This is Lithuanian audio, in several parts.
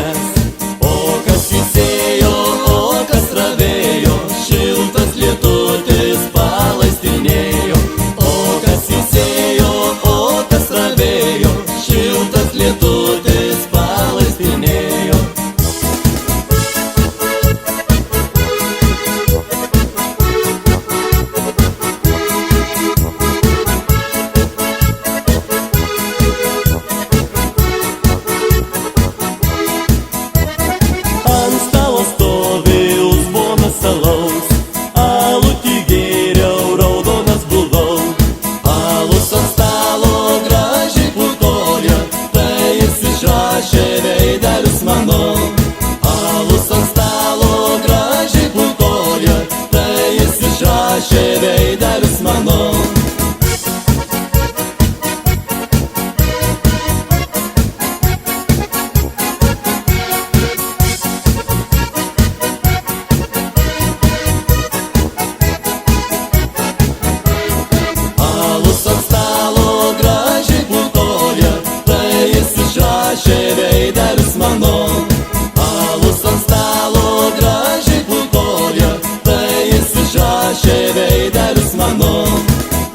žolės. O kas įsėjo, o kas ravėjo, šiltas lietutis palaistinėjo. O kas įsėjo, o kas ravėjo, šiltas lietutis palaistinėjo. Alutį gėriau, raudonas buvau. Alus ant stalo gražiai putoja, tai išsižrašė veidelis mano. Alus ant stalo gražiai putoja, tai išsižrašė veidelis mano. Veidelis mano, alus ant stalo gražiai putoja, tai išsižrašė veidelis mano.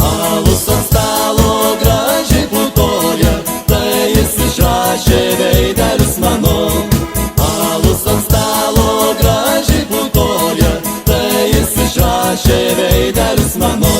Alus ant stalo gražiai putoja, tai išsižrašė veidelis mano. Alus ant stalo gražiai putoja, tai išsižrašė veidelis mano.